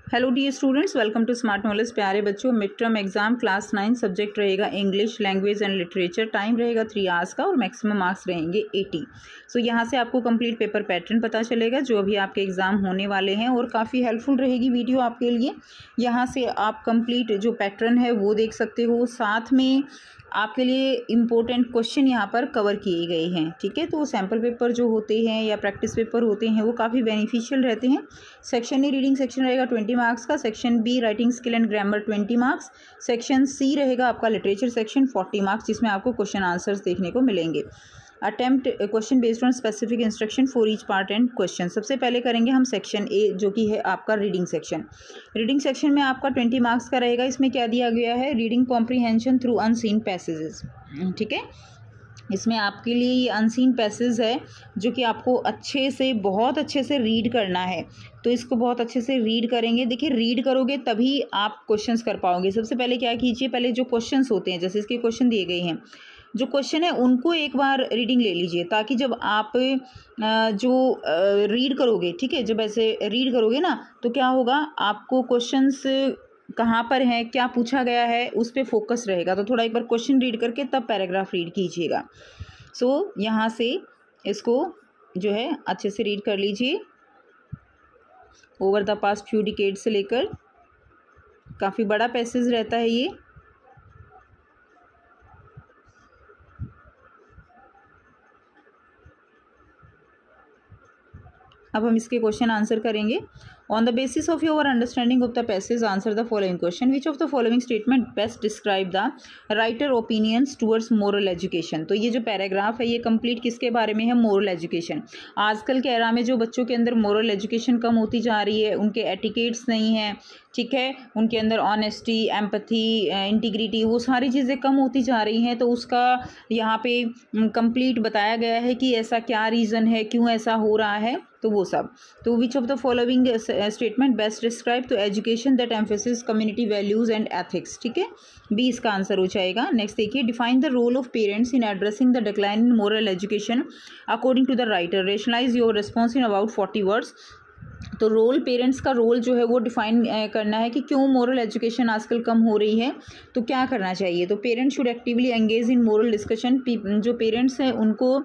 Hello dear students, welcome to Smart Knowledge. प्यारे बच्चों, mid term exam class 9 subject रहेगा English language and literature. Time रहेगा 3 hours का और मैक्सिमम मार्क्स रहेंगे 80। सो यहाँ से आपको कंप्लीट पेपर पैटर्न पता चलेगा जो अभी आपके एग्जाम होने वाले हैं और काफ़ी हेल्पफुल रहेगी वीडियो आपके लिए। यहाँ से आप कंप्लीट जो पैटर्न है वो देख सकते हो, साथ में आपके लिए इम्पोर्टेंट क्वेश्चन यहाँ पर कवर किए गए हैं। ठीक है, तो सैम्पल पेपर जो होते हैं या प्रैक्टिस पेपर होते हैं वो काफ़ी बेनिफिशियल रहते हैं। सेक्शन ए रीडिंग सेक्शन रहेगा 20 मार्क्स का, section B writing skill and grammar 20 marks, section C रहेगा आपका लिटरेचर सेक्शन 40 मार्क्स, जिसमें आपको क्वेश्चन आंसर्स देखने को मिलेंगे। Attempt question based on specific instruction for each part and question. सबसे पहले करेंगे हम सेक्शन ए जो कि है आपका रीडिंग सेक्शन। रीडिंग सेक्शन में आपका 20 मार्क्स का रहेगा। इसमें क्या दिया गया है, reading comprehension through unseen passages. ठीक है, इसमें आपके लिए ये अनसीन पैसेज है जो कि आपको अच्छे से बहुत अच्छे से रीड करना है। तो इसको बहुत अच्छे से रीड करेंगे। देखिए, रीड करोगे तभी आप क्वेश्चंस कर पाओगे। सबसे पहले क्या कीजिए, पहले जो क्वेश्चंस होते हैं, जैसे इसके क्वेश्चन दिए गए हैं, जो क्वेश्चन है उनको एक बार रीडिंग ले लीजिए, ताकि जब आप जो रीड करोगे, ठीक है, जब ऐसे रीड करोगे ना तो क्या होगा, आपको क्वेश्चंस कहाँ पर है, क्या पूछा गया है, उस पर फोकस रहेगा। तो थोड़ा एक बार क्वेश्चन रीड करके तब पैराग्राफ रीड कीजिएगा। सो यहाँ से इसको जो है अच्छे से रीड कर लीजिए। Over the past few decade से लेकर काफ़ी बड़ा पैसेज रहता है ये। अब हम इसके क्वेश्चन आंसर करेंगे। On the basis of your understanding of the passage answer the following question. Which of the following statement best describe the writer opinions towards moral education. तो ये जो पैराग्राफ है ये कंप्लीट किसके बारे में है, मोरल एजुकेशन। आजकल के एरा में जो बच्चों के अंदर मोरल एजुकेशन कम होती जा रही है, उनके एटिकेट्स नहीं हैं, ठीक है, उनके अंदर ऑनेस्टी, एम्पथी, इंटीग्रिटी, वो सारी चीज़ें कम होती जा रही हैं। तो उसका यहाँ पे कंप्लीट बताया गया है कि ऐसा क्या रीज़न है, क्यों ऐसा हो रहा है, तो वो सब। तो which of the following statement best describe तो education that emphasis community values and ethics. ठीक है, बी इसका आंसर हो जाएगा। नेक्स्ट देखिए, define the role of parents in addressing the decline in moral education according to the writer. Rationalise your response in about 40 words. तो role, parents का role जो है वो डिफाइन करना है कि क्यों मोरल एजुकेशन आजकल कम हो रही है, तो क्या करना चाहिए। तो parents should actively engage in moral discussion. जो पेरेंट्स हैं उनको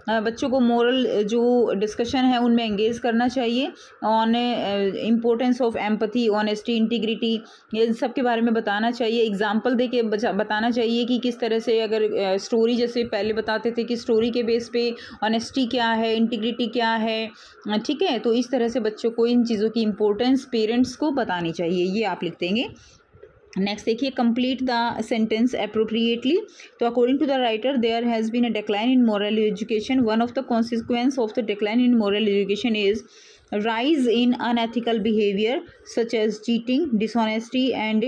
बच्चों को मोरल जो डिस्कशन है उनमें एंगेज करना चाहिए। On importance of empathy, honesty, integrity, ये सब के बारे में बताना चाहिए। एग्जाम्पल दे के बताना चाहिए कि किस तरह से, अगर स्टोरी जैसे पहले बताते थे कि स्टोरी के बेस पे ऑनेस्टी क्या है, इंटीग्रिटी क्या है, ठीक है, तो इस तरह से बच्चों को इन चीज़ों की इम्पोर्टेंस पेरेंट्स को बतानी चाहिए। ये आप लिख देंगे। नेक्स्ट देखिए, कंप्लीट द सेंटेंस अप्रोप्रिएटली। तो according to the writer there has been a decline in moral education. One of the consequence of the decline in moral education is rise in unethical behavior such as cheating, dishonesty and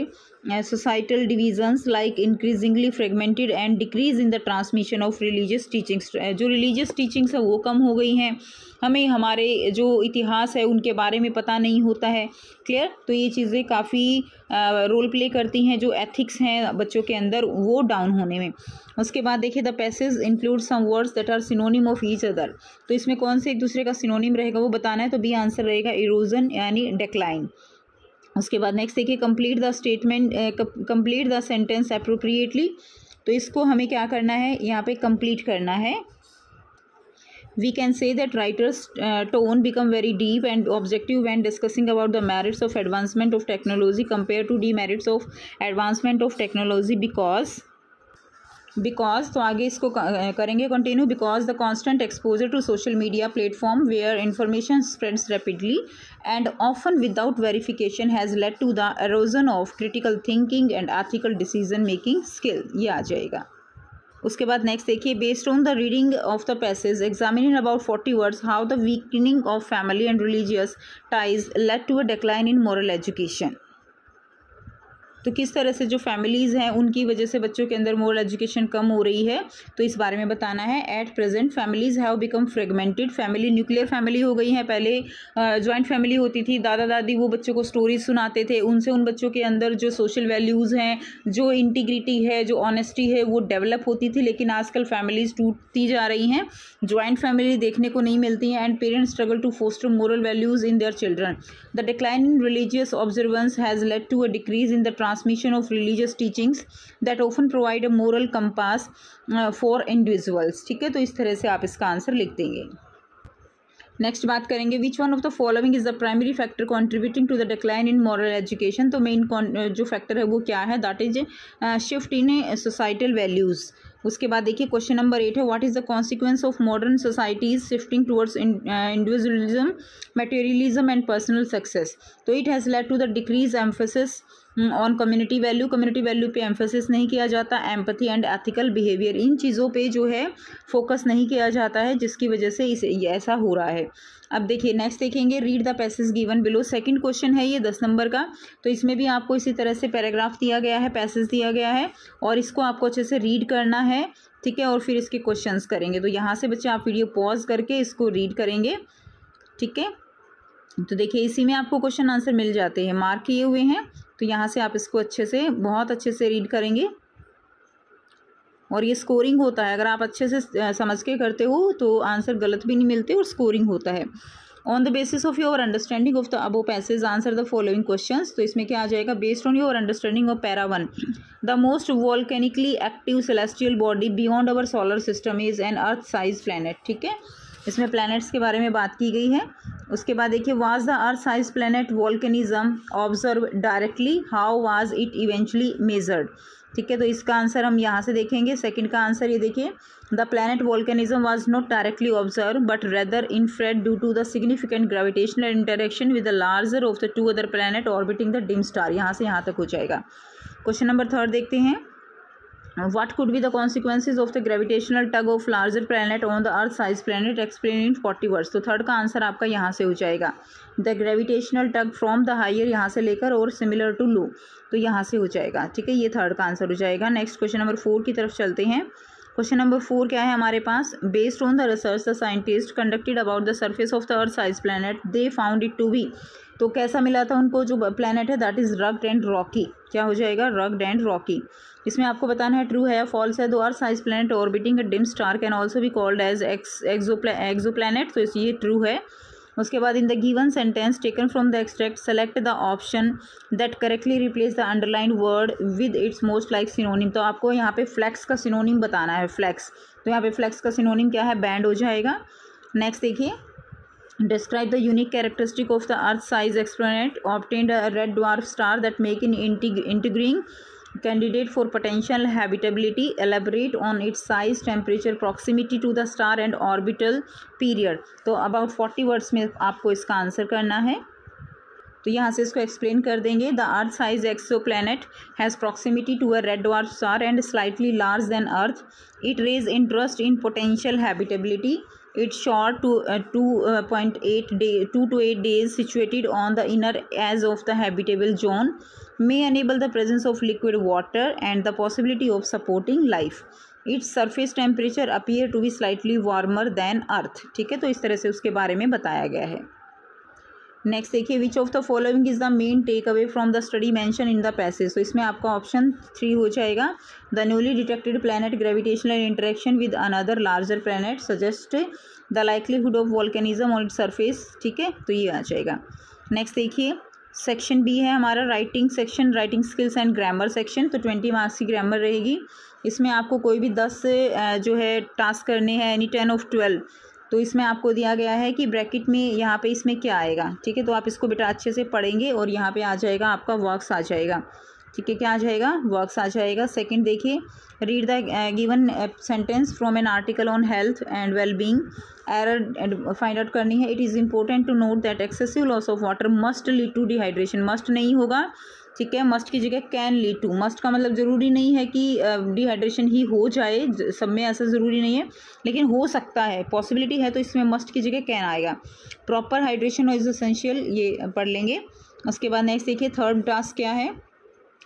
societal divisions like increasingly fragmented and decrease in the transmission of religious teachings। जो religious teachings है वो कम हो गई हैं, हमें हमारे जो इतिहास है उनके बारे में पता नहीं होता है। क्लियर, तो ये चीज़ें काफ़ी रोल प्ले करती हैं, जो एथिक्स हैं बच्चों के अंदर वो डाउन होने में। उसके बाद देखिए, the passage include some words that are synonym of each other. तो इसमें कौन से एक दूसरे का सिनोनिम रहेगा वो बताना है। तो बी आंसर रहेगा इरोजन यानी डिक्लाइन। उसके बाद नेक्स्ट देखिए, complete the statement, complete the sentence appropriately. तो इसको हमें क्या करना है, यहाँ पे कंप्लीट करना है। We can say that writer's tone become very deep and objective when discussing about the merits of advancement of technology compared to demerits of advancement of technology because तो आगे इसको करेंगे continue. Because the constant exposure to social media platform where information spreads rapidly and often without verification has led to the erosion of critical thinking and ethical decision making skill. ये आ जाएगा। उसके बाद next देखिए, based on the reading of the passage examine in about 40 words how the weakening of family and religious ties led to a decline in moral education. तो किस तरह से जो फैमिलीज़ हैं उनकी वजह से बच्चों के अंदर मोरल एजुकेशन कम हो रही है, तो इस बारे में बताना है। At present families have become fragmented, family nuclear family हो गई है। पहले जॉइंट फैमिली होती थी, दादा दादी वो बच्चों को स्टोरीज सुनाते थे, उनसे उन बच्चों के अंदर जो सोशल वैल्यूज़ हैं, जो इंटीग्रिटी है, जो ऑनेस्टी है, वो डेवलप होती थी। लेकिन आजकल फैमिलीज़ टूटती जा रही हैं, जॉइंट फैमिली देखने को नहीं मिलती हैं, and parents struggle to foster moral values in their children. The decline in religious observance has led to a decrease in the transmission of religious teachings that often provide a moral compass for individuals. ठीक है, तो इस तरह से आप इसका answer लिख देंगे। नेक्स्ट बात करेंगे, which one of the following is the primary factor contributing to the decline in moral education. तो मेन जो फैक्टर है वो क्या है, that is shift in societal values. उसके बाद देखिए क्वेश्चन नंबर 8 है, what is the consequence of modern societies shifting towards individualism, materialism and personal success. तो it has led to the decrease emphasis on community value, community value पे emphasis नहीं किया जाता, empathy and ethical behaviour, इन चीज़ों पे जो है focus नहीं किया जाता है, जिसकी वजह से इसे ऐसा हो रहा है। अब देखिए नेक्स्ट देखेंगे, read the passage given below. Second question है ये 10 नंबर का, तो इसमें भी आपको इसी तरह से पैराग्राफ दिया गया है, पैसेज दिया गया है, और इसको आपको अच्छे से रीड करना है। ठीक है, और फिर इसके क्वेश्चंस करेंगे। तो यहाँ से बच्चे आप वीडियो पॉज करके इसको रीड करेंगे। ठीक है, तो देखिए इसी में आपको क्वेश्चन आंसर मिल जाते हैं, मार्क किए हुए हैं। तो यहाँ से आप इसको अच्छे से, बहुत अच्छे से रीड करेंगे, और ये स्कोरिंग होता है। अगर आप अच्छे से समझ के करते हो तो आंसर गलत भी नहीं मिलते और स्कोरिंग होता है। On the basis of your understanding of the above passage answer the following questions. तो इसमें क्या आ जाएगा, based on your understanding of para 1, the most volcanically active celestial body beyond our solar system is an earth size planet. ठीक है, इसमें planets के बारे में बात की गई है। उसके बाद देखिए, was the earth size planet volcanism observe directly, how was it eventually measured. ठीक है, तो इसका आंसर हम यहाँ से देखेंगे। सेकंड का आंसर ये देखिए, the planet volcanism was not directly observe but rather infrared due to the significant gravitational interaction with the larger of the 2 other planet orbiting the dim star. यहाँ से यहाँ तक हो जाएगा। क्वेश्चन नंबर 3 देखते हैं, what could be the consequences of the gravitational tug of larger planet on the earth size planet explained in 40 words। तो third का आंसर आपका यहाँ से हो जाएगा, the gravitational tug from the higher यहाँ से लेकर और similar to low, तो यहाँ से हो जाएगा। ठीक है, ये थर्ड का आंसर हो जाएगा। नेक्स्ट क्वेश्चन नंबर 4 की तरफ चलते हैं। क्वेश्चन नंबर 4 क्या है हमारे पास, based on the research the scientist conducted about the surface of the earth size planet they found it to be. तो कैसा मिला था उनको, जो प्लैनेट है that is rugged and rocky. क्या हो जाएगा, रग्ड एंड रॉकी। इसमें आपको बताना है ट्रू है या फॉल्स है। Two earth size planet orbiting a dim star can also be called as exoplanet, तो ये ट्रू है। उसके बाद in the given sentence taken from the extract select the option that correctly replace the underline word with its most like synonym. तो आपको यहाँ पे flex का सिनोनिम बताना है, फ्लैक्स। तो यहाँ पे फ्लैक्स का सिनोनिम क्या है, बैंड हो जाएगा। नेक्स्ट देखिए, describe the unique characteristic of the earth size exponent obtained a red dwarf star that make an intriguing candidate for potential habitability, elaborate on its size, temperature, proximity to the star and orbital period। तो about 40 words में आपको इसका answer करना है। तो यहाँ से इसको एक्सप्लेन कर देंगे। The earth size exoplanet has proximity to a red dwarf star and slightly large than Earth. It raise interest in potential habitability. It's short to 2 to 8 days situated on the inner edge of the habitable zone, may enable the presence of liquid water and the possibility of supporting life. Its surface temperature appear to be slightly warmer than earth। ठीक है, तो इस तरह से उसके बारे में बताया गया है। नेक्स्ट देखिए, which of the following is the main take away from the study mention in the passage. तो इसमें आपका ऑप्शन 3 हो जाएगा, the newly detected planet gravitational interaction with another larger planet suggest the likelihood of volcanism on it surface. ठीक है, तो ये आ जाएगा। नेक्स्ट देखिए, सेक्शन बी है हमारा writing section, writing skills and grammar section. तो 20 मार्क्स की ग्रामर रहेगी। इसमें आपको कोई भी 10 जो है टास्क करने हैं, यानी 10 of 12। तो इसमें आपको दिया गया है कि ब्रैकेट में यहाँ पे इसमें क्या आएगा। ठीक है, तो आप इसको बेटा अच्छे से पढ़ेंगे और यहाँ पे आ जाएगा आपका वर्क्स आ जाएगा। ठीक है, क्या आ जाएगा, वर्क्स आ जाएगा। सेकंड देखिए, read the given sentence from an article on health and wellbeing. Error find out करनी है। It is important to note that excessive loss of water must lead to dehydration. Must नहीं होगा, ठीक है, must की जगह can lead to. Must का मतलब ज़रूरी नहीं है कि डिहाइड्रेशन ही हो जाए, सब में ऐसा ज़रूरी नहीं है, लेकिन हो सकता है, पॉसिबिलिटी है, तो इसमें मस्ट की जगह कैन आएगा। प्रॉपर हाइड्रेशन इज एसेंशियल, ये पढ़ लेंगे। उसके बाद नेक्स्ट देखिए, थर्ड टास्क क्या है,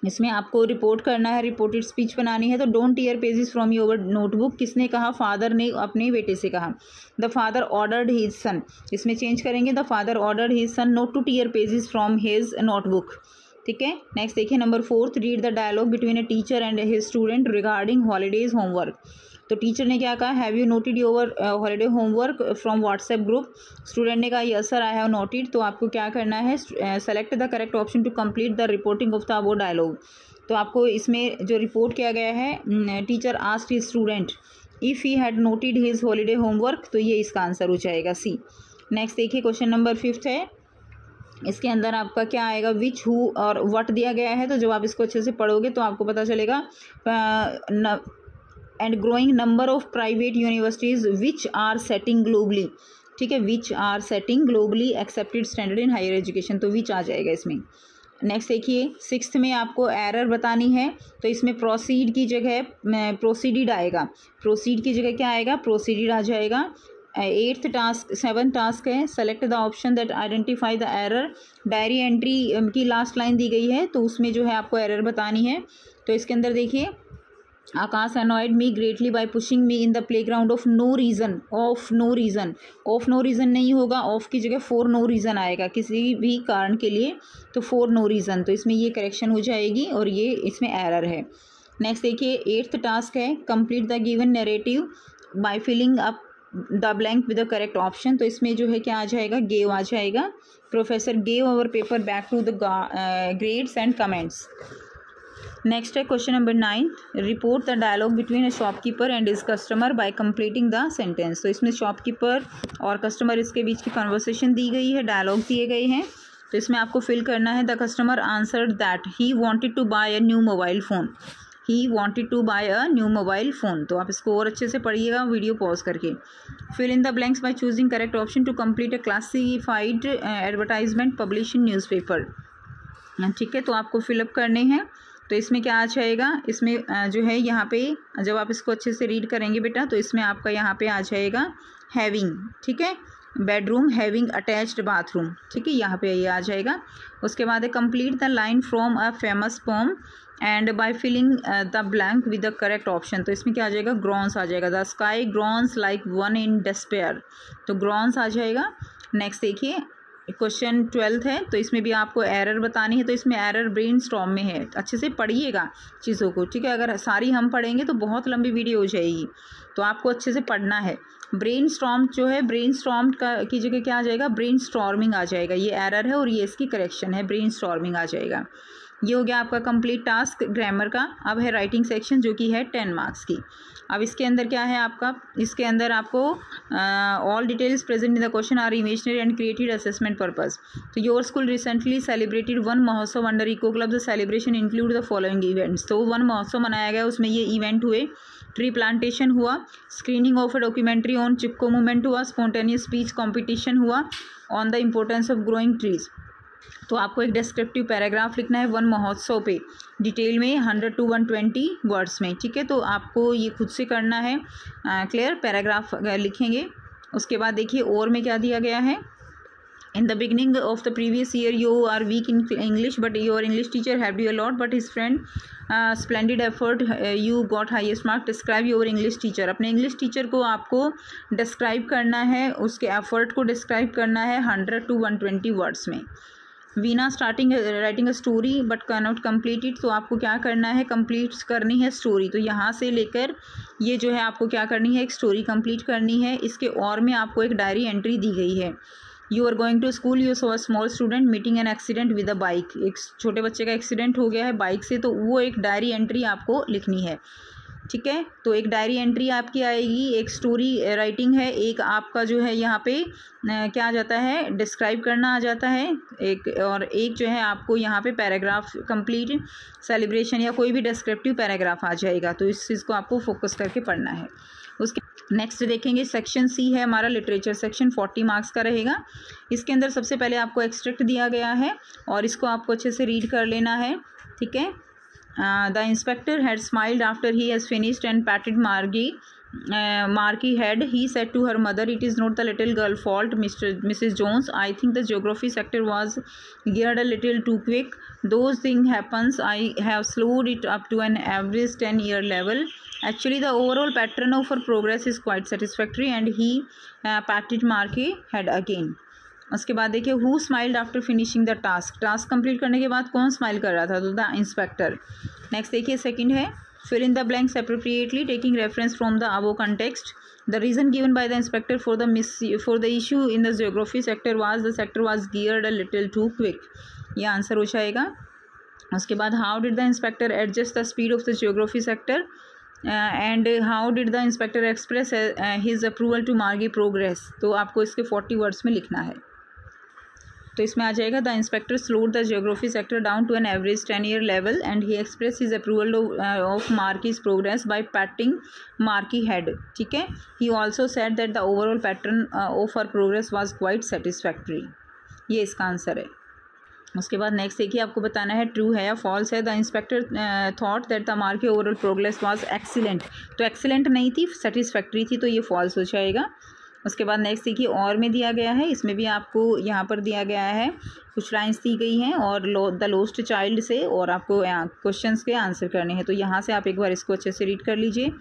इसमें आपको रिपोर्ट करना है, रिपोर्टेड स्पीच बनानी है। तो don't tear pages from your notebook, किसने कहा? फादर ने अपने बेटे से कहा। The father ordered his son, इसमें चेंज करेंगे, the father ordered his son not to tear pages from his notebook. ठीक है, नेक्स्ट देखिए number 4, read the dialogue between a teacher and his student regarding holidays homework. तो teacher ने क्या कहा? Have you noted your holiday homework from WhatsApp group. Student ने कहा yes sir I have noted. तो आपको क्या करना है? Select the correct option to complete the reporting of the above dialogue. तो आपको इसमें जो रिपोर्ट किया गया है, teacher asked his student if he had noted his holiday homework, तो ये इसका आंसर हो जाएगा सी। नेक्स्ट देखिए क्वेश्चन नंबर 5 है। इसके अंदर आपका क्या आएगा? विच, हु और व्हाट दिया गया है। तो जब आप इसको अच्छे से पढ़ोगे तो आपको पता चलेगा and growing number of private universities which are setting globally. ठीक है, which are setting globally accepted standard in higher education, तो विच आ जाएगा इसमें। नेक्स्ट देखिए 6th में आपको एरर बतानी है। तो इसमें प्रोसीड की जगह प्रोसीडिड आएगा, प्रोसीड की जगह क्या आएगा? प्रोसीडिड आ जाएगा। 8th टास्क 7th टास्क है, select the option that identify the error. Diary entry की लास्ट लाइन दी गई है, तो उसमें जो है आपको एरर बतानी है। तो इसके अंदर देखिए Akash annoyed me greatly by pushing me in the playground of no reason, of no reason. Of no reason नहीं होगा, ऑफ की जगह फॉर नो रीज़न आएगा, किसी भी कारण के लिए, तो फॉर नो रीज़न। तो इसमें ये करेक्शन हो जाएगी और ये इसमें एरर है। नेक्स्ट देखिए 8th टास्क है, complete the given narrative by filling up the blank with the correct option. तो इसमें जो है क्या आ जाएगा? गेव आ जाएगा। Professor gave our paper back to the grades and comments. Next है question number 9, report the dialogue between a shopkeeper and his customer by completing the sentence. तो इसमें शॉपकीपर और कस्टमर इसके बीच की कन्वर्सेशन दी गई है, डायलॉग दिए गए हैं। तो इसमें आपको फिल करना है the customer answered that he wanted to buy a new mobile phone, he wanted to buy a new mobile phone. तो आप इसको और अच्छे से पढ़िएगा वीडियो पॉज करके। Fill in the blanks by choosing correct option to complete a classified advertisement publish in newspaper. ठीक है, तो आपको फिलअप करने हैं। तो इसमें क्या आ जाएगा? इसमें जो है यहाँ पे जब आप इसको अच्छे से रीड करेंगे बेटा, तो इसमें आपका यहाँ पे आ जाएगा हैविंग। ठीक है, बेडरूम हैविंग अटैच्ड बाथरूम। ठीक है, यहाँ पे ये आ जाएगा। उसके बाद है complete the line from a famous poem and by filling the blank with the correct option. तो इसमें क्या आ जाएगा? ग्रॉन्स आ जाएगा। The sky groans like one in despair, तो ग्रॉन्स आ जाएगा। नेक्स्ट देखिए क्वेश्चन 12th है। तो इसमें भी आपको एरर बतानी है। तो इसमें एरर ब्रेनस्टॉर्म में है, अच्छे से पढ़िएगा चीज़ों को। ठीक है, अगर सारी हम पढ़ेंगे तो बहुत लंबी वीडियो हो जाएगी, तो आपको अच्छे से पढ़ना है। ब्रेनस्टॉर्म जो है, ब्रेनस्टॉर्म का की जगह क्या आ जाएगा? ब्रेनस्टॉर्मिंग आ जाएगा। ये एरर है और ये इसकी करेक्शन है, ब्रेनस्टॉर्मिंग आ जाएगा। ये हो गया आपका कंप्लीट टास्क ग्रामर का। अब है राइटिंग सेक्शन जो कि है 10 मार्क्स की। अब इसके अंदर क्या है आपका? इसके अंदर आपको all details present in the question are imaginary and created assessment purpose. तो your school recently celebrated Van Mahotsav under eco club. The celebration include the following events. तो वन महोत्सव मनाया गया, उसमें ये इवेंट हुए। ट्री प्लांटेशन हुआ, screening of a documentary on Chipko movement हुआ, spontaneous speech competition हुआ on the importance of growing trees. तो आपको एक डिस्क्रिप्टिव पैराग्राफ लिखना है वन महोत्सव पे, डिटेल में 100 to 120 वर्ड्स में। ठीक है, तो आपको ये खुद से करना है। क्लियर पैराग्राफ लिखेंगे। उसके बाद देखिए और में क्या दिया गया है? In the beginning of the previous year, you are weak in English, but your English teacher helped you a lot. But his friend, splendid effort, you got highest mark. Describe your English teacher. अपने English teacher को आपको describe करना है, उसके effort को describe करना है 100 to 120 words में। Veena starting writing a story but can not complete it. तो आपको क्या करना है? कंप्लीट करनी है स्टोरी। तो यहाँ से लेकर ये जो है आपको क्या करनी है? एक स्टोरी कंप्लीट करनी है। इसके और में आपको एक डायरी एंट्री दी गई है। You are going to school, you saw a small student meeting an accident with a bike. एक छोटे बच्चे का एक्सीडेंट हो गया है बाइक से, तो वो एक डायरी एंट्री आपको लिखनी है। ठीक है, तो एक डायरी एंट्री आपकी आएगी, एक स्टोरी राइटिंग है, एक आपका जो है यहाँ पे क्या आ जाता है? डिस्क्राइब करना आ जाता है एक, और एक जो है आपको यहाँ पे पैराग्राफ कंप्लीट सेलिब्रेशन या कोई भी डिस्क्रिप्टिव पैराग्राफ आ जाएगा। तो इस चीज़ को आपको फोकस करके पढ़ना है। उसके नेक्स्ट देखेंगे सेक्शन सी है हमारा लिटरेचर सेक्शन, 40 मार्क्स का रहेगा। इसके अंदर सबसे पहले आपको एक्सट्रैक्ट दिया गया है और इसको आपको अच्छे से रीड कर लेना है। ठीक है, the inspector had smiled after he has finished and पैटेड मार्गी marquee head. He said to her mother, "It is not the little girl fault, Mrs. Jones. I think the geography sector was geared a little too quick. Those things happens. I have slowed it up to an average 10-year level. Actually, the overall pattern of her progress is quite satisfactory." And he patted Marquee head again. उसके बाद देखिए, who smiled after finishing the task complete करने के बाद कौन smile कर रहा था? तो द इंस्पेक्टर. नेक्स्ट देखिए, सेकंड है fill in the blanks appropriately taking reference from the above context. The reason given by the inspector for the issue in the geography sector was the sector was geared a little too quick. ये answer हो जाएगा. उसके बाद how did the inspector adjust the speed of the geography sector and how did the inspector express his approval to Margie progress. तो आपको इसके 40 words में लिखना है. तो इसमें आ जाएगा, the inspector slowed the geography sector down to an average 10-year level and he express his approval of Margie's progress by patting Margie head. ठीक है. He also said that the overall pattern of her progress was quite satisfactory. ये इसका answer है. उसके बाद next देखिए, आपको बताना है ट्रू है या फॉल्स है. The inspector thought that the marquee overall progress was excellent. तो एक्सीलेंट नहीं थी, सेटिस्फैक्ट्री थी, तो ये फॉल्स हो जाएगा. उसके बाद नेक्स्ट देखिए, और में दिया गया है, इसमें भी आपको यहाँ पर दिया गया है, कुछ लाइंस दी गई हैं और द लोस्ट चाइल्ड से, और आपको क्वेश्चंस के आंसर करने हैं. तो यहाँ से आप एक बार इसको अच्छे से रीड कर लीजिए.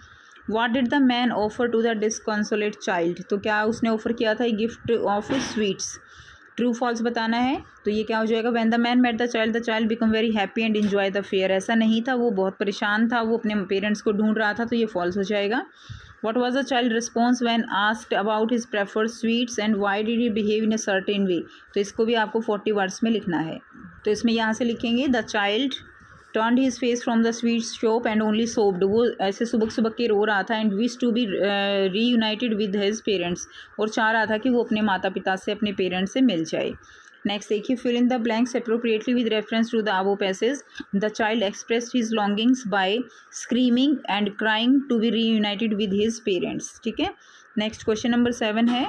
What did the man offer to the disconsolate child. तो क्या उसने ऑफर किया था? Gift of sweets. True false बताना है. तो ये क्या हो जाएगा? When the man met the child become very happy and enjoy the fair. ऐसा नहीं था, वो बहुत परेशान था, वो अपने पेरेंट्स को ढूंढ रहा था, तो ये फॉल्स हो जाएगा. What was the child response when asked about his preferred sweets and why did he behave in a certain way. तो इसको भी आपको 40 वर्ड्स में लिखना है. तो इसमें यहाँ से लिखेंगे, the child turned his face from the sweet shop and only sobbed. वो ऐसे सुबह सुबह के रो रहा था and wished to be reunited with his parents. और चाह रहा था कि वो अपने माता पिता से, अपने पेरेंट्स से मिल जाए. नेक्स्ट देखिए, fill in the blanks appropriately with reference to the above passage. The child expressed his longings by screaming and crying to be reunited with his parents. ठीक है. नेक्स्ट क्वेश्चन नंबर 7 है.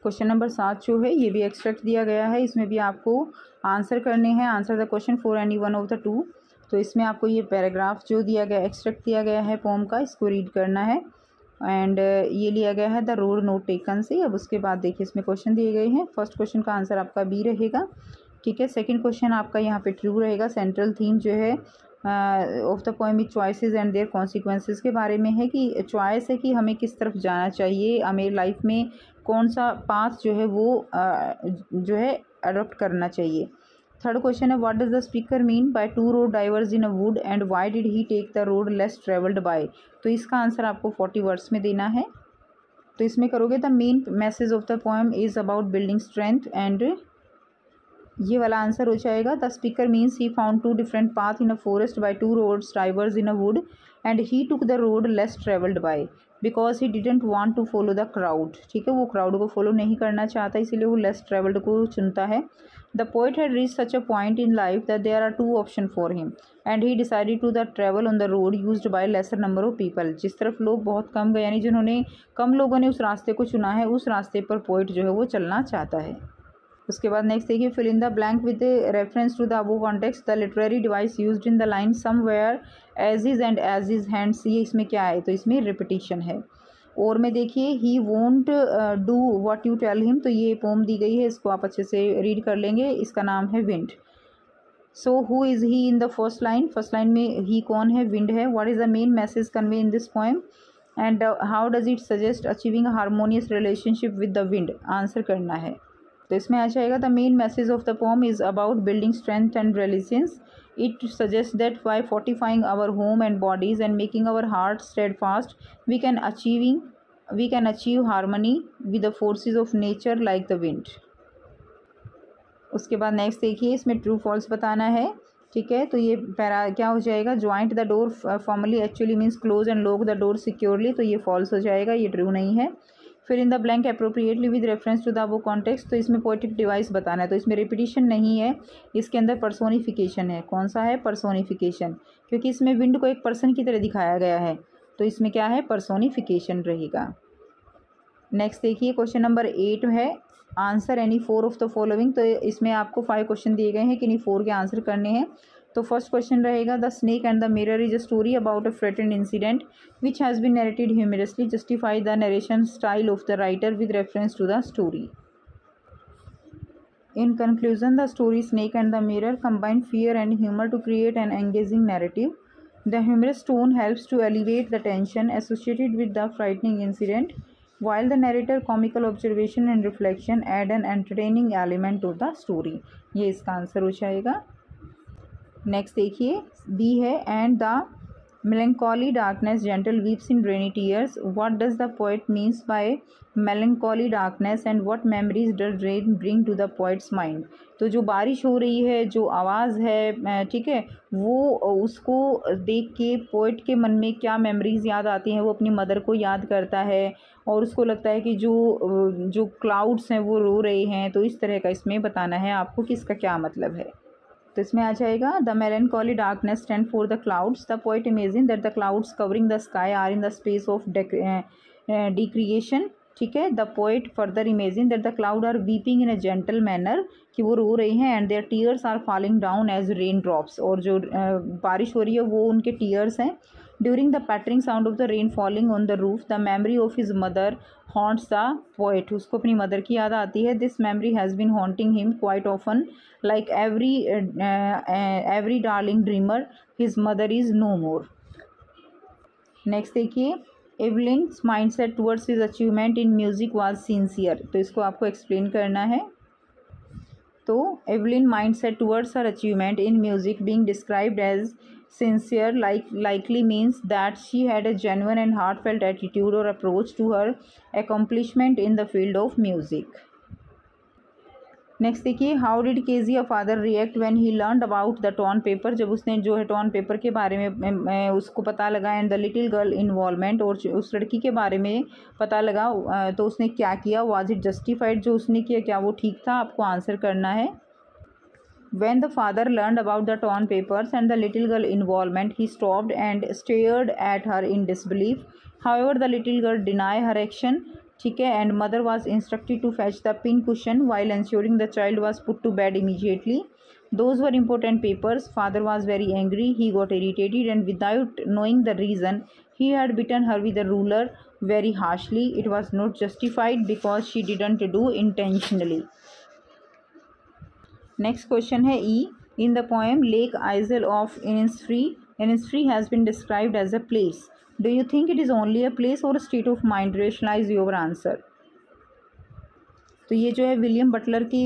Question number 7 जो है, ये भी extract दिया गया है. इसमें भी आपको आंसर करने हैं. Answer the question for any one of the two. तो इसमें आपको ये पैराग्राफ जो दिया गया, एक्सट्रैक्ट दिया गया है पोम का, इसको रीड करना है. एंड ये लिया गया है द रोड नोट टेकन से. अब उसके बाद देखिए, इसमें क्वेश्चन दिए गए हैं. फर्स्ट क्वेश्चन का आंसर आपका बी रहेगा. ठीक है. सेकंड क्वेश्चन आपका यहाँ पे ट्रू रहेगा. सेंट्रल थीम जो है of the poem is choices and their consequences के बारे में है, कि चॉइस है कि हमें किस तरफ जाना चाहिए, हमें लाइफ में कौन सा पाथ जो है वो जो है अडोप्ट करना चाहिए. थर्ड क्वेश्चन है, what does the speaker mean by two roads diverse in a wood and why did he take the road less travelled by. तो इसका आंसर आपको 40 वर्ड्स में देना है. तो इसमें करोगे, the main message of the poem is about building strength and ये वाला आंसर हो जाएगा. The speaker means he found 2 different path in a forest by 2 roads diverse in a wood and he took the road less travelled by because he didn't want to follow the crowd. ठीक है. वो crowd को follow नहीं करना चाहता, इसीलिए वो less travelled को चुनता है. The poet had reached such a point in life that there are 2 options for him and he decided to the travel on the road used by lesser number of people. जिस तरफ लोग बहुत कम गए, यानी जिन्होंने कम लोगों ने उस रास्ते को चुना है, उस रास्ते पर पोइट जो है वो चलना चाहता है. उसके बाद नेक्स्ट देखिए, fill in the blank with reference to the above context. The literary device used in the line somewhere as is and as is hands. ये इसमें क्या है? तो इसमें रिपीटिशन है. और में देखिए, he won't do what you tell him. तो ये पोम दी गई है, इसको आप अच्छे से रीड कर लेंगे. इसका नाम है wind. So who is he in the first line. First line में ही कौन है? विंड है. What is the main message convey in this poem and how does it suggest achieving a harmonious relationship with the wind. Answer करना है. तो इसमें आ जाएगा, the main message of the poem is about building strength and resilience. It suggests that by fortifying our home and bodies and making our hearts steadfast, we can achieve harmony with the forces of nature like the wind. उसके बाद next देखिए, इसमें true false बताना है. ठीक है. तो ये पैरा क्या हो जाएगा? Joint the door formally actually means close and lock the door securely. तो ये फॉल्स हो जाएगा, ये ट्रू नहीं है. फिर in the blank appropriately with reference to the above context. तो इसमें पोएटिक डिवाइस बताना है. तो इसमें रिपीटिशन नहीं है, इसके अंदर पर्सोनिफिकेशन है. कौन सा है? पर्सोनिफिकेशन. क्योंकि इसमें विंड को एक पर्सन की तरह दिखाया गया है, तो इसमें क्या है? पर्सोनिफिकेशन रहेगा. नेक्स्ट देखिए, क्वेश्चन नंबर 8 है, answer any 4 of the following. तो इसमें आपको 5 क्वेश्चन दिए गए हैं, किन्हीं 4 के आंसर करने हैं. तो फर्स्ट क्वेश्चन रहेगा the snake and the mirror is a story about a threatened incident which has been narrated humorously justify the narration style of the writer with reference to the story. In conclusion, the story Snake and the Mirror combine fear and humor to create an engaging narrative. The humorous tone helps to alleviate the tension associated with the frightening incident, while the narrator comical observation and reflection add an entertaining element to the story. ये इसका answer हो जाएगा. Next देखिए B है and the melancholy darkness gentle weeps in rainy tears. What does the poet means by melancholy darkness and what memories does rain bring to the poet's mind? तो जो बारिश हो रही है, जो आवाज़ है, ठीक है, वो उसको देख के पोइट के मन में क्या मेमोरीज याद आती हैं. वो अपनी मदर को याद करता है और उसको लगता है कि जो क्लाउड्स हैं वो रो रहे हैं. तो इस तरह का इसमें बताना है आपको कि इसका क्या मतलब है. तो इसमें आ जाएगा the melancholy darkness stand for the clouds. The poet imagine that the clouds covering the sky are in the space of decreation. ठीक है. The poet further imagine that the cloud are weeping in a gentle manner, कि वो रो रहे हैं and their tears are falling down as rain drops, और जो बारिश हो रही है वो उनके टीयर्स हैं. During the pattering sound of the rain falling on the roof the memory of his mother haunts the poet. उसको अपनी मदर की याद आती है. This memory has been haunting him quite often like every darling dreamer his mother is no more. Next देखिए Evelyn's mindset towards his achievement in music was sincere. तो इसको आपको एक्सप्लेन करना है. तो Evelyn mindset towards her achievement in music being described as sincere likely means that she had a genuine and heartfelt attitude or approach to her accomplishment in the field of music. Next देखिए how did Kezia father react when he learned about the torn paper. जब उसने जो है ton paper के बारे में उसको पता लगा and the little girl involvement, और उस लड़की के बारे में पता लगा, तो उसने क्या किया. वाज इट जस्टिफाइड, जो उसने किया क्या वो ठीक था. आपको आंसर करना है. When the father learned about the torn papers and the little girl involvement, he stopped and stared at her in disbelief. However, the little girl denied her action. ठीक है. And mother was instructed to fetch the pin cushion while ensuring the child was put to bed immediately. Those were important papers. Father was very angry. He got irritated and without knowing the reason, he had beaten her with a ruler very harshly. It was not justified because she didn't do intentionally. Next question है E. In the poem Lake Isle of Innisfree has been described as a place. Do you think it is only a place or a state of mind? Rationalize your answer. तो ये जो है William Butler की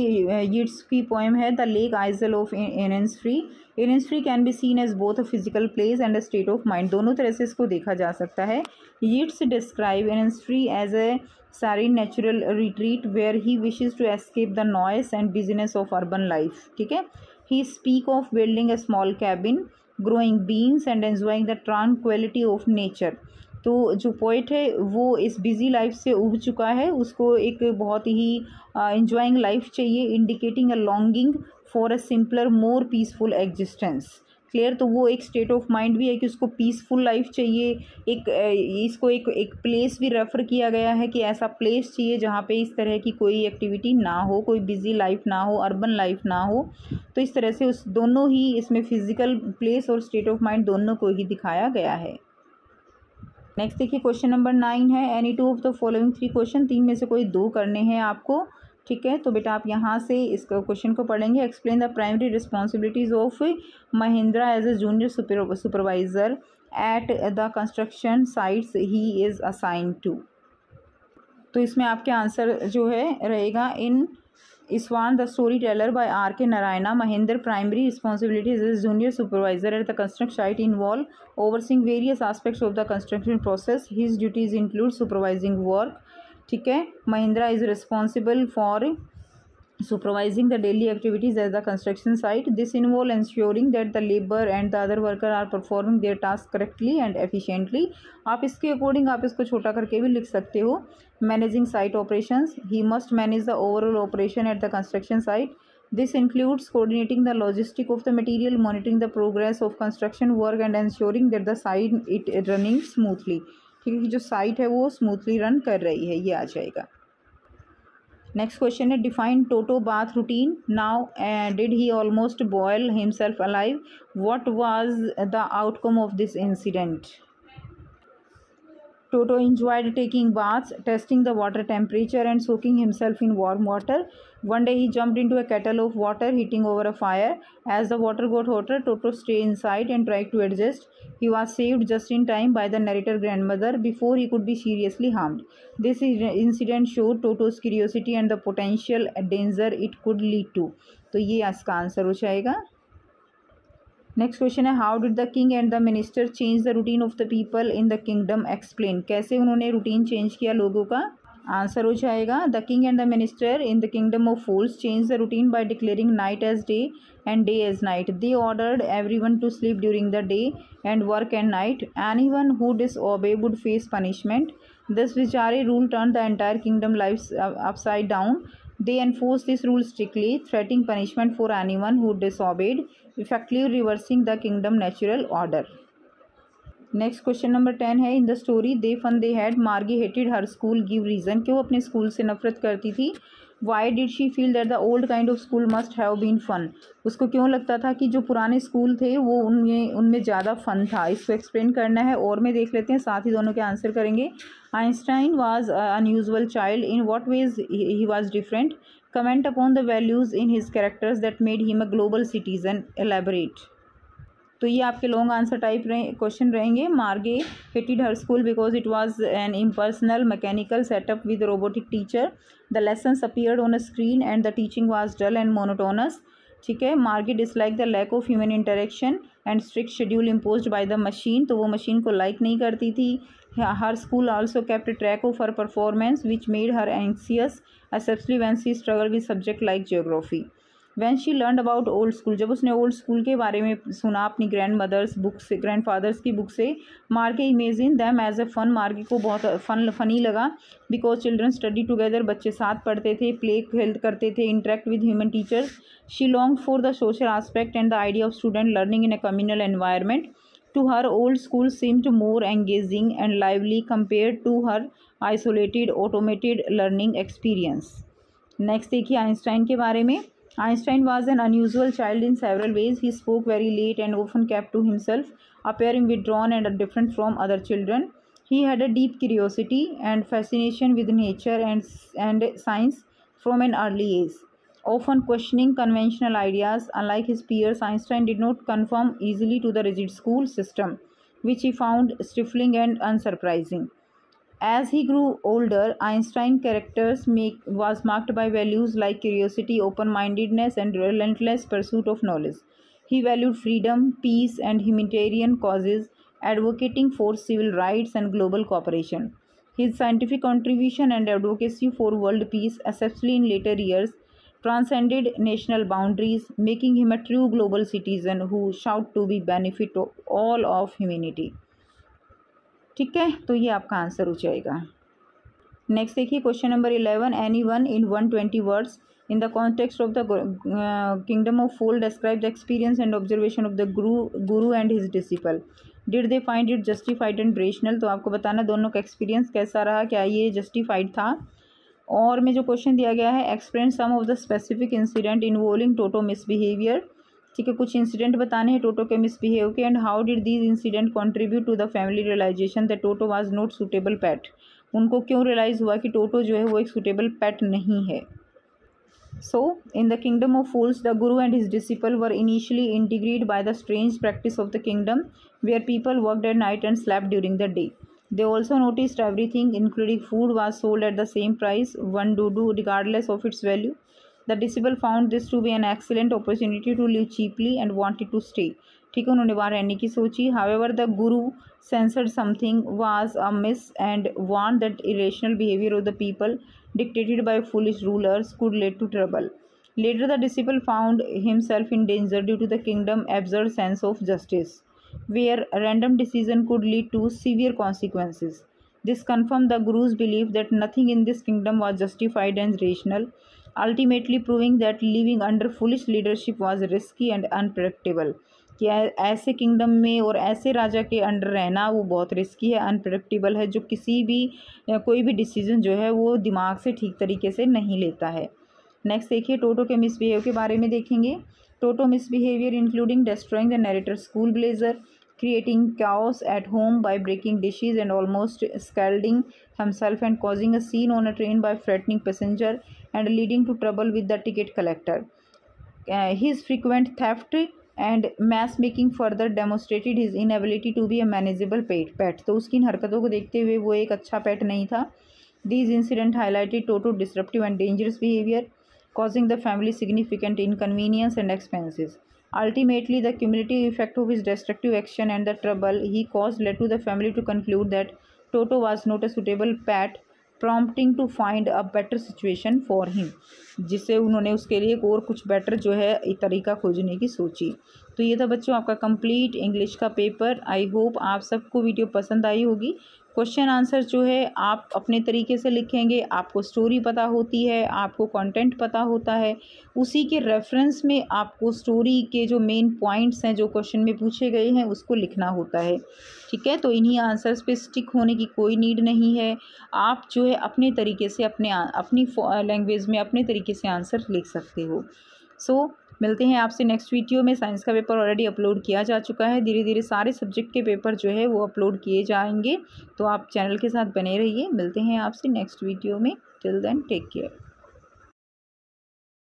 Yeats की poem है the lake isle of Innisfree. Innisfree can be seen as both a physical place and a state of mind. दोनों तरह से इसको देखा जा सकता है. Yeats describe Innisfree as a serene natural retreat where he wishes to escape the noise and busyness of urban life. ठीक है. He speak of building a small cabin, growing beans and enjoying the tranquility of nature. तो जो poet है वो इस busy life से उब चुका है, उसको एक बहुत ही enjoying लाइफ चाहिए, indicating a longing for a simpler more peaceful existence. Clear. तो वो एक स्टेट ऑफ माइंड भी है कि उसको पीसफुल लाइफ चाहिए. इसको एक प्लेस भी रेफ़र किया गया है कि ऐसा प्लेस चाहिए जहाँ पे इस तरह की कोई एक्टिविटी ना हो, कोई बिजी लाइफ ना हो, अर्बन लाइफ ना हो. तो इस तरह से उस दोनों ही इसमें फिजिकल प्लेस और स्टेट ऑफ माइंड दोनों को ही दिखाया गया है. नेक्स्ट देखिए क्वेश्चन नंबर 9 है any two of the following 3 question. 3 में से कोई 2 करने हैं आपको. ठीक है. तो बेटा आप यहाँ से इस क्वेश्चन को पढ़ेंगे. Explain the primary responsibilities of Mahindra as a junior supervisor at the construction sites he is assign to. तो इसमें आपके आंसर जो है रहेगा इन Iswan, the storyteller by R.K. Narayana. Mahinder primary responsibilities as junior supervisor at the construction site involve overseeing various aspects of the construction process. His duties include supervising work. ठीक है. Mahindra is responsible for supervising the daily activities at the construction site. This involves ensuring that the labor and the other worker are performing their task correctly and efficiently. आप इसके according आप इसको छोटा करके भी लिख सकते हो. Managing site operations. He must manage the overall operation at the construction site. This includes coordinating the logistic of the material, monitoring the progress of construction work and ensuring that the site it running smoothly. ठीक है कि जो site है वो smoothly run कर रही है. ये आ जाएगा. नेक्स्ट क्वेश्चन है define Toto bath routine. Now did he almost boil himself alive? What was the outcome of this incident? Toto enjoyed taking baths, testing the water temperature and soaking himself in warm water. One day he jumped into a kettle of water heating over a fire. As the water got hotter, Toto stayed inside and tried to adjust. He was saved just in time by the narrator grandmother before he could be seriously harmed. This incident showed Toto's curiosity and the potential danger it could lead to. तो ये इसका answer हो जाएगा. Next question है how did the king and the minister change the routine of the people in the kingdom explain. कैसे उन्होंने routine change किया लोगों का? आंसर हो जाएगा the king and the minister in the kingdom of fools change the routine by declaring night as day and day as night. They ordered everyone to sleep during the day and work at night. Anyone who disobey would face punishment. This bizarre rule turn the entire kingdom life upside down. They enforced this rule strictly, threatening punishment for anyone who disobeyed, effectively reversing the kingdom natural order. Next question number 10 है in the story the fun they had Margie hated her school give reason. क्यों अपने school से नफरत करती थी? Why did she feel that the old kind of school must have been fun. उसको क्यों लगता था कि जो पुराने स्कूल थे वो उनमें ज़्यादा फन था. इसको एक्सप्लेन करना है और में देख लेते हैं, साथ ही दोनों के आंसर करेंगे. Einstein was unusual child. In what ways he was different? Comment upon the values in his characters that made him a global citizen. Elaborate. तो ये आपके लॉन्ग आंसर टाइप क्वेश्चन रहेंगे. Margie hated her school because it was an impersonal mechanical setup with robotic teacher. The lessons appeared on a screen and the teaching was dull and monotonous. ठीक है. Margie dislike the lack of human interaction and strict schedule imposed by the machine. तो वो machine को like नहीं करती थी. Her school also kept track of her performance which made her anxious especially when she struggle with subject like geography. When she learn about old school. जब उसने old school के बारे में सुना अपनी ग्रैंड मदर्स बुक से, grandfather's की book से, Margie imagine them as a fun. Margie को बहुत फनी लगा बिकॉज चिल्ड्रन स्टडी टुगेदर. बच्चे साथ पढ़ते थे, प्ले खेल करते थे, interact with human teachers. She long for the social aspect and the idea of student learning in a communal environment. To her old school seemed more engaging and lively compared to her isolated automated learning experience. Next देखिए Einstein के बारे में. Einstein was an unusual child in several ways. He spoke very late and often kept to himself, appearing withdrawn and different from other children. He had a deep curiosity and fascination with nature and science from an early age, often questioning conventional ideas. Unlike his peers, Einstein did not conform easily to the rigid school system, which he found stifling and unsurprising. As he grew older, Einstein's character was marked by values like curiosity, open-mindedness, and relentless pursuit of knowledge. He valued freedom, peace, and humanitarian causes, advocating for civil rights and global cooperation. His scientific contribution and advocacy for world peace, especially in later years, transcended national boundaries, making him a true global citizen who sought to be benefit of all of humanity. ठीक है. तो ये आपका answer हो जाएगा. Next देखिए question number 11 any one in 120 words in the context of the kingdom of fool describe the experience and observation of the guru and his disciple. Did they find it justified and rational. तो आपको बताना दोनों का experience कैसा रहा, क्या ये justified था. और में जो क्वेश्चन दिया गया है explain some of the specific incident involving Toto misbehaviour. ठीक है. कुछ इंसिडेंट बताने हैं टोटो के मिसबिहेव के. And how did these incident contribute to the family realisation that Toto was not suitable pet. उनको क्यों रियलाइज़ हुआ कि टोटो जो है वो एक सूटेबल पेट नहीं है. So in the kingdom of fools the guru and his disciple were initially integrated by the strange practice of the kingdom where people worked at night and slept during the day. They also noticed everything, including food, was sold at the same price, one do regardless of its value. The disciple found this to be an excellent opportunity to live cheaply and wanted to stay. ठीक है. उन्होंने बाहर रहने की सोची. However, the guru censored something was amiss and warned that irrational behavior of the people, dictated by foolish rulers, could lead to trouble. Later, the disciple found himself in danger due to the kingdom's absurd sense of justice, where random decision could lead to severe consequences. This confirmed the guru's belief that nothing in this kingdom was justified and rational, ultimately proving that living under foolish leadership was risky and unpredictable. कि ऐसे kingdom में और ऐसे राजा के under रहना वो बहुत risky है, अनप्रेडिक्टेबल है, जो किसी भी कोई भी डिसीजन जो है वो दिमाग से ठीक तरीके से नहीं लेता है। नेक्स्ट देखिए, टोटो के मिसबिहेव के बारे में देखेंगे। Toto misbehaviour including destroying the narrator school blazer, creating chaos at home by breaking dishes and almost scalding himself and causing a scene on a train by threatening passenger and leading to trouble with the ticket collector. His frequent theft and mass making further demonstrated his inability to be a manageable pet. तो उसकी इन हरकतों को देखते हुए वो एक अच्छा पेट नहीं था। These incidents highlighted Toto's disruptive and dangerous behavior, causing the family significant inconvenience and expenses. Ultimately, the cumulative effect of his destructive action and the trouble he caused led to the family to conclude that Toto was not a suitable pet, prompting to find a better situation for him. जिससे उन्होंने उसके लिए और कुछ better जो है एक तरीका खोजने की सोची। तो ये था बच्चों आपका कंप्लीट इंग्लिश का पेपर। आई होप आप सबको वीडियो पसंद आई होगी। क्वेश्चन आंसर जो है आप अपने तरीके से लिखेंगे, आपको स्टोरी पता होती है, आपको कंटेंट पता होता है, उसी के रेफरेंस में आपको स्टोरी के जो मेन पॉइंट्स हैं जो क्वेश्चन में पूछे गए हैं उसको लिखना होता है। ठीक है, तो इन्हीं आंसर्स पे स्टिक होने की कोई नीड नहीं है। आप जो है अपने तरीके से अपनी लैंग्वेज में अपने तरीके से आंसर लिख सकते हो। सो मिलते हैं आपसे नेक्स्ट वीडियो में। साइंस का पेपर ऑलरेडी अपलोड किया जा चुका है, धीरे धीरे सारे सब्जेक्ट के पेपर जो है वो अपलोड किए जाएंगे, तो आप चैनल के साथ बने रहिए। मिलते हैं आपसे नेक्स्ट वीडियो में। Till then take care.